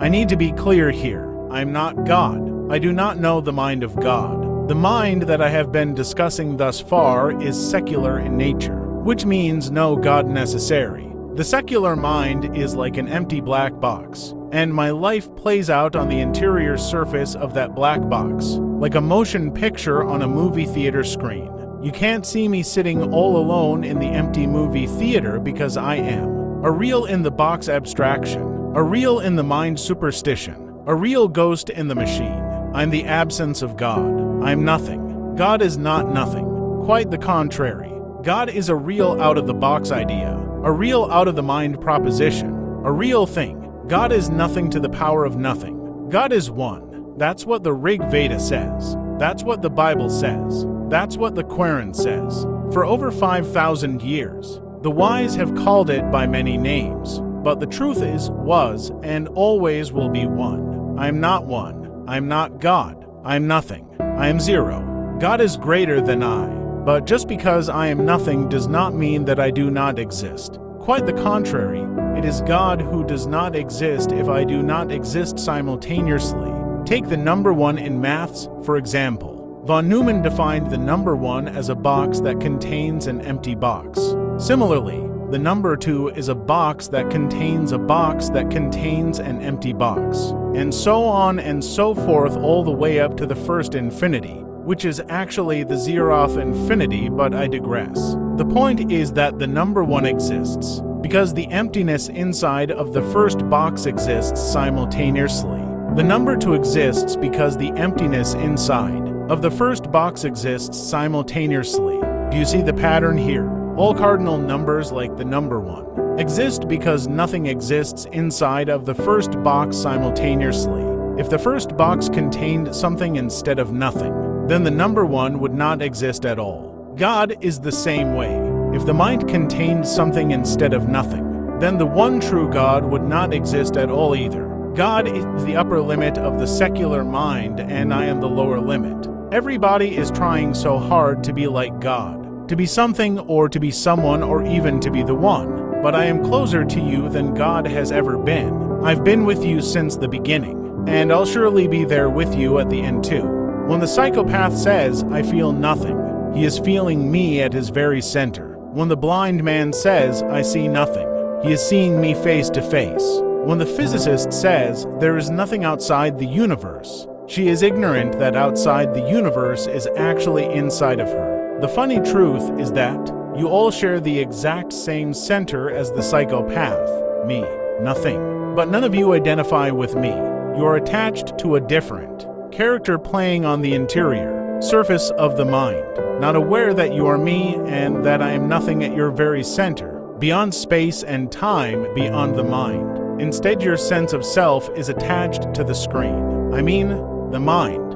I need to be clear here. I'm not God. I do not know the mind of God. The mind that I have been discussing thus far is secular in nature, which means no God necessary. The secular mind is like an empty black box, and my life plays out on the interior surface of that black box, like a motion picture on a movie theater screen. You can't see me sitting all alone in the empty movie theater because I am a real in the box abstraction, a real in the mind superstition, a real ghost in the machine. I'm the absence of God. I'm nothing. God is not nothing. Quite the contrary. God is a real out-of-the-box idea, a real out-of-the-mind proposition, a real thing. God is nothing to the power of nothing. God is one. That's what the Rig Veda says. That's what the Bible says. That's what the Quran says. For over 5,000 years, the wise have called it by many names, but the truth is, was, and always will be one. I am not one. I am not God. I am nothing. I am zero. God is greater than I. But just because I am nothing does not mean that I do not exist. Quite the contrary, it is God who does not exist if I do not exist simultaneously. Take the number 1 in maths, for example. Von Neumann defined the number 1 as a box that contains an empty box. Similarly, the number 2 is a box that contains a box that contains an empty box. And so on and so forth all the way up to the first infinity, which is actually the zeroth infinity, but I digress. The point is that the number 1 exists because the emptiness inside of the first box exists simultaneously. The number 2 exists because the emptiness inside of the first box exists simultaneously. Do you see the pattern here? All cardinal numbers, like the number 1, exist because nothing exists inside of the first box simultaneously. If the first box contained something instead of nothing, then the number 1 would not exist at all. God is the same way. If the mind contained something instead of nothing, then the one true God would not exist at all either. God is the upper limit of the secular mind, and I am the lower limit. Everybody is trying so hard to be like God, to be something or to be someone or even to be the one. But I am closer to you than God has ever been. I've been with you since the beginning, and I'll surely be there with you at the end too. When the psychopath says, I feel nothing, he is feeling me at his very center. When the blind man says, I see nothing, he is seeing me face to face. When the physicist says, there is nothing outside the universe, she is ignorant that outside the universe is actually inside of her. The funny truth is that you all share the exact same center as the psychopath, me, nothing. But none of you identify with me. You are attached to a different character playing on the interior surface of the mind, not aware that you are me and that I am nothing at your very center, beyond space and time, beyond the mind. Instead, your sense of self is attached to the screen. I mean, the mind.